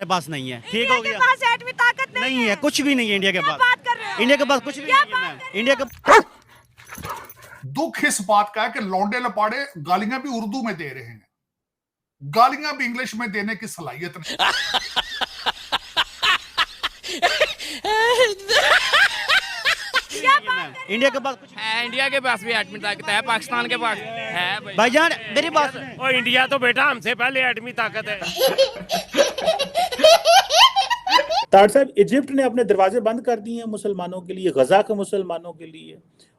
पास नहीं है। ठीक हो गया, पास एटमी ताकत नहीं है, कुछ भी नहीं है इंडिया के पास। बात कर रहे हो? इंडिया के पास कुछ भी नहीं है। इंडिया का दुख इस बात का है कि लौंडे लपाड़े गालियां भी उर्दू में दे रहे हैं, गालियां भी इंग्लिश में देने की सलाहियत नहीं। इंडिया के पास कुछ है, इंडिया के पास भी एटमी ताकत है, पाकिस्तान के पास है भाईजान मेरी बात और इंडिया तो बेटा हमसे पहले एटमी ताकत है। तार साहब, इजिप्ट ने अपने दरवाजे बंद कर दिए हैं मुसलमानों के लिए, गजा के मुसलमानों के लिए,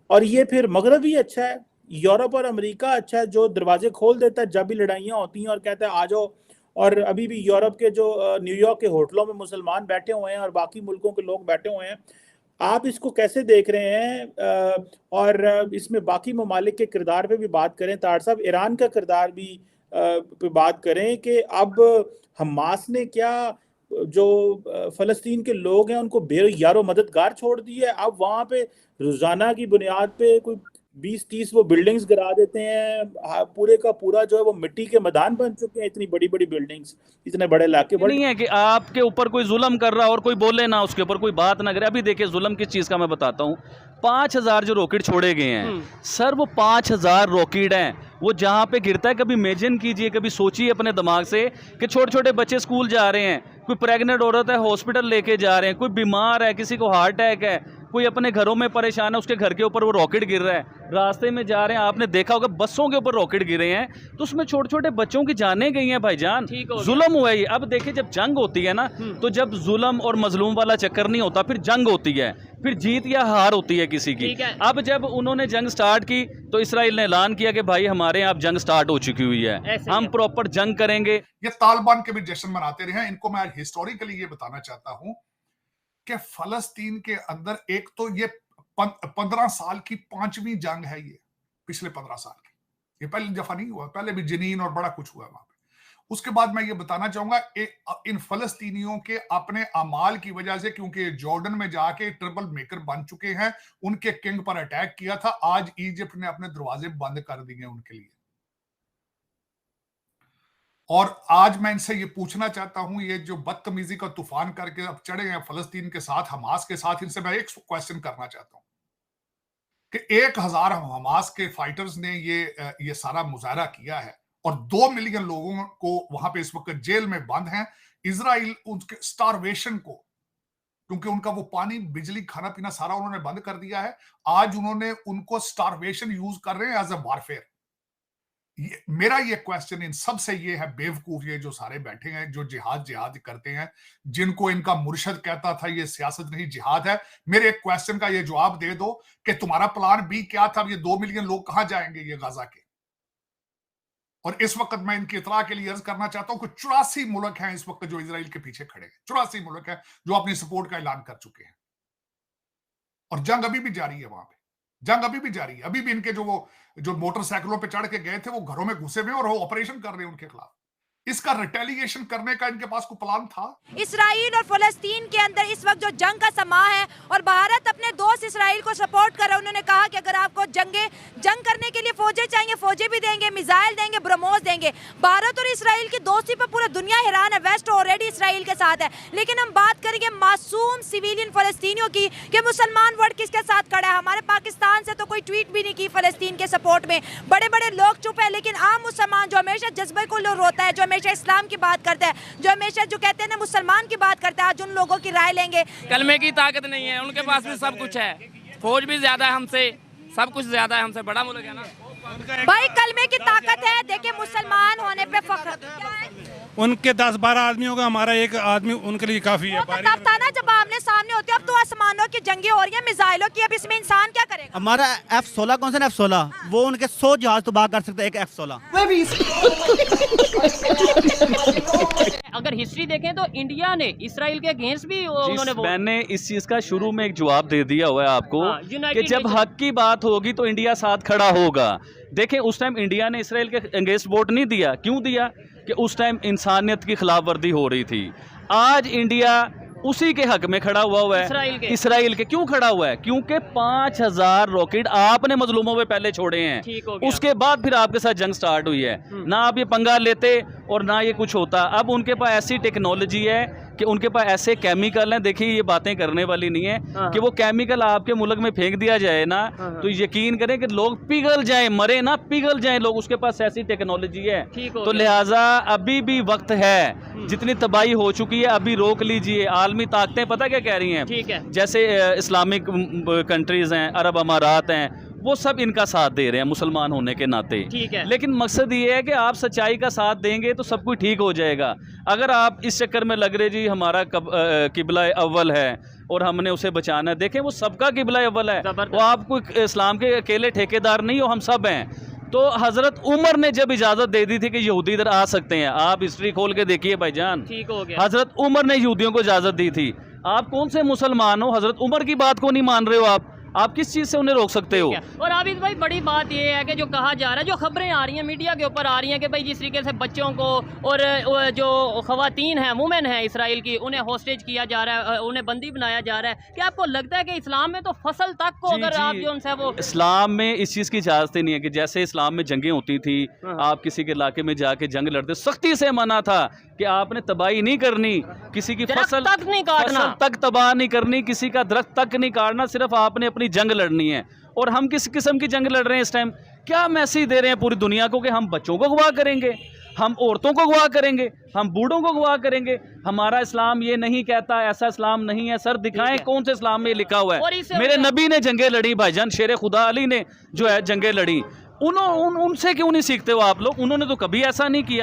और ये फिर मगरब ही अच्छा है, यूरोप और अमेरिका अच्छा है जो दरवाजे खोल देता है जब भी लड़ाइयाँ होती हैं और कहता है आ जाओ। और अभी भी यूरोप के जो न्यूयॉर्क के होटलों में मुसलमान बैठे हुए हैं और बाकी मुल्कों के लोग बैठे हुए हैं। आप इसको कैसे देख रहे हैं? और इसमें बाकी ममालिक के किरदार पे भी बात करें तार साहब, ईरान का किरदार भी पे बात करें कि अब हमास ने क्या जो फ़लस्तीन के लोग हैं उनको बेयारो मददगार छोड़ दी है। अब वहाँ पे रोज़ाना की बुनियाद पे कोई 20-30 वो बिल्डिंग्स गिरा देते हैं, पूरे का पूरा जो है वो मिट्टी के मैदान बन चुके हैं। इतनी बड़ी बड़ी बिल्डिंग्स, इतने बड़े इलाके। नहीं है कि आपके ऊपर कोई जुल्म कर रहा और कोई बोले ना, उसके ऊपर कोई बात ना करे। अभी देखिए जुल्म किस चीज़ का मैं बताता हूँ। 5000 जो रॉकेट छोड़े गए हैं सर, वो 5000 रॉकेट हैं, वो जहाँ पे गिरता है कभी इमेजिन कीजिए, कभी सोचिए अपने दिमाग से कि छोटे छोटे बच्चे स्कूल जा रहे हैं, कोई प्रेग्नेंट औरत है हॉस्पिटल लेके जा रहे हैं, कोई बीमार है, किसी को हार्ट अटैक है, कोई अपने घरों में परेशान है, उसके घर के ऊपर वो रॉकेट गिर रहा है, रास्ते में जा रहे हैं, आपने देखा होगा बसों के ऊपर रॉकेट गिरे हैं, तो उसमें छोटे छोटे बच्चों की जानें गई हैं भाईजान। जुल्म हुआ है। अब देखिए जब जंग होती है ना, तो जब जुल्म और मजलूम वाला चक्कर नहीं होता, फिर जंग होती है, फिर जीत या हार होती है किसी की। अब जब उन्होंने जंग स्टार्ट की तो इसराइल ने ऐलान किया कि भाई हमारे यहाँ अब जंग स्टार्ट हो चुकी हुई है, हम प्रॉपर जंग करेंगे। ये तालिबान के भी जश्न मनाते रहे हैं। इनको मैं हिस्टोरिकली ये बताना चाहता हूं कि फलस्तीन के अंदर एक तो ये 15 साल की 5वीं जंग है, ये पिछले 15 साल की, ये पहली दफा नहीं हुआ, पहले भी जनीन और बड़ा कुछ हुआ वहां पे। उसके बाद मैं ये बताना चाहूंगा इन फलस्तीनियों के अपने अमाल की वजह से, क्योंकि जॉर्डन में जाके ट्रिपल मेकर बन चुके हैं, उनके किंग पर अटैक किया था, आज इजिप्ट ने अपने दरवाजे बंद कर दिए उनके लिए। और आज मैं इनसे ये पूछना चाहता हूं, ये जो बदतमीजी का तूफान करके अब चढ़े हैं फलस्तीन के साथ, हमास के साथ, इनसे मैं एक क्वेश्चन करना चाहता हूं कि 1000 हमास के फाइटर्स ने ये सारा मुजाहरा किया है और 2 मिलियन लोगों को वहां पे इस वक्त जेल में बंद हैं। इजराइल उनके स्टारवेशन को, क्योंकि उनका वो पानी, बिजली, खाना पीना सारा उन्होंने बंद कर दिया है, आज उन्होंने उनको स्टारवेशन यूज कर रहे हैं एज अ वारफेयर। मेरा ये क्वेश्चन इन सबसे ये है, बेवकूफ ये जो सारे बैठे हैं जो जिहाद करते हैं, जिनको इनका मुर्शद कहता था ये सियासत नहीं जिहाद है, मेरे एक क्वेश्चन का ये जवाब दे दो कि तुम्हारा प्लान बी क्या था? ये 2 मिलियन लोग कहां जाएंगे ये गाजा के? और इस वक्त मैं इनकी इतला के लिए अर्ज करना चाहता हूं कि 84 मुल्क हैं इस वक्त जो इजराइल के पीछे खड़े हैं, 84 मुल्क हैं जो अपनी सपोर्ट का ऐलान कर चुके हैं, और जंग अभी भी जारी है वहां पे, जंग अभी भी जारी है। अभी भी इनके जो मोटरसाइकिलों पे चढ़ के गए थे वो घरों में घुसे हुए और वो ऑपरेशन कर रहे हैं उनके खिलाफ। इसका रिटेलिएशन करने का इनके पास कोई प्लान था? इसराइल और फलस्तीन के अंदर इस वक्त जो जंग का समा है और भारत अपने दोस्त इसराइल को सपोर्ट कर रहा है। उन्होंने कहा कि अगर आपको जंग करने के लिए फौजें चाहिए, फौजें भी देंगे, मिसाइल देंगे, ब्रह्मोस देंगे। भारत और इसराइल की दोस्ती पर पूरा दुनिया हैरान है, वेस्ट ऑलरेडी इसराइल के साथ है। लेकिन हम बात करेंगे मासूम सिविलियन फलस्तीनियों की कि मुसलमान वर्ल्ड किसके साथ खड़ा है। हमारे पाकिस्तान से तो कोई ट्वीट भी नहीं की फलस्तीन के सपोर्ट में, बड़े बड़े लोग चुप है, लेकिन आम मुसलमान जो हमेशा जज्बे को रोता है, जो हमेशा इस्लाम की बात करता है, जो हमेशा जो कहते हैं ना मुसलमान की बात करता है, आज उन लोगों की राय लेंगे। कलमे की ताकत नहीं है, उनके पास भी सब कुछ है, फौज भी ज्यादा है हमसे, सब कुछ ज्यादा है हमसे, बड़ा मुल्क है ना भाई। कलमे की ताकत है। देखिए मुसलमान होने पे फख्र, उनके 10-12 आदमियों का हमारा एक आदमी उनके लिए काफी है। तब था ना जब आमने सामने होते, अब तो आसमानों की जंगें हो रही हैं, मिसाइलों की, अब इसमें इंसान क्या करेगा? हमारा F-16 कौन सा F-16, वो उनके 100 जहाज तबाह कर सकते हैं, एक F-16। अगर हिस्ट्री देखें तो इंडिया ने इसराइल के अगेंस्ट भी उन्होंने मैंने इस चीज का शुरू में एक जवाब दे दिया हुआ है आपको कि जब हक की बात होगी तो इंडिया साथ खड़ा होगा। देखें उस टाइम इंडिया ने इसराइल के अगेंस्ट वोट नहीं दिया। क्यों दिया? कि उस टाइम इंसानियत की खिलाफ वर्दी हो रही थी। आज इंडिया उसी के हक में खड़ा हुआ है, इसराइल के। क्यों खड़ा हुआ है? क्योंकि 5000 रॉकेट आपने मजलूमों पे पहले छोड़े हैं, उसके बाद फिर आपके साथ जंग स्टार्ट हुई है। ना आप ये पंगा लेते और ना ये कुछ होता। अब उनके पास ऐसी टेक्नोलॉजी है कि उनके पास ऐसे केमिकल हैं, देखिए ये बातें करने वाली नहीं है कि वो केमिकल आपके मुल्क में फेंक दिया जाए ना तो यकीन करें कि लोग पिघल जाएं, मरे ना पिघल जाएं लोग, उसके पास ऐसी टेक्नोलॉजी है। तो लिहाजा अभी भी वक्त है, जितनी तबाही हो चुकी है अभी रोक लीजिए। आलमी ताकतें पता क्या कह रही हैं, ठीक है, जैसे इस्लामिक कंट्रीज हैं, अरब अमारात हैं, वो सब इनका साथ दे रहे हैं मुसलमान होने के नाते। ठीक है, लेकिन मकसद ये है कि आप सच्चाई का साथ देंगे तो सब कुछ ठीक हो जाएगा। अगर आप इस चक्कर में लग रहे जी हमारा किबला अव्वल है और हमने उसे बचाना है, देखें वो सबका किबला अव्वल है, वो आप कोई इस्लाम के अकेले ठेकेदार नहीं हो, हम सब हैं। तो हजरत उमर ने जब इजाजत दे दी थी कि यहूदी इधर आ सकते हैं, आप हिस्ट्री खोल के देखिए भाईजान, ठीक हो गया। हजरत उमर ने यहूदियों को इजाजत दी थी। आप कौन से मुसलमान हो, हजरत उमर की बात को नहीं मान रहे हो आप किस चीज़ से उन्हें रोक सकते हो? और आबिद भाई बड़ी बात ये है कि जो कहा जा रहा है, जो खबरें आ रही हैं मीडिया के ऊपर आ रही हैं कि भाई जिस तरीके से बच्चों को और जो खवातीन हैं, वुमेन हैं इसराइल की, उन्हें हॉस्टेज किया जा रहा है, उन्हें बंदी बनाया जा रहा है। क्या आपको लगता है कि इस्लाम में तो फसल तक को अगर आप जो उनसे वो इस्लाम में इस चीज़ की इजाज़त ही नहीं है कि जैसे इस्लाम में जंगें होती थी, आप किसी के इलाके में जाके जंग लड़ते, सख्ती से मना था कि आपने तबाही नहीं करनी, किसी की फसल तक नहीं काटना, फसल तक तबाह नहीं करनी, किसी का दरख्त तक नहीं काटना, सिर्फ आपने अपनी जंग लड़नी है। और हम किस किस्म की जंग लड़ रहे हैं इस टाइम? क्या मैसेज दे रहे हैं पूरी दुनिया को कि हम बच्चों को अगवा करेंगे, हम औरतों को अगवा करेंगे, हम बूढ़ों को अगवा करेंगे? हमारा इस्लाम ये नहीं कहता, ऐसा इस्लाम नहीं है। सर दिखाएं कौन से इस्लाम में लिखा हुआ है? मेरे नबी ने जंगें लड़ी भाईजान, शेर खुदा अली ने जो है जंगें लड़ी, उनसे क्यों नहीं सीखते हो आप लोग? उन्होंने तो कभी ऐसा नहीं किया।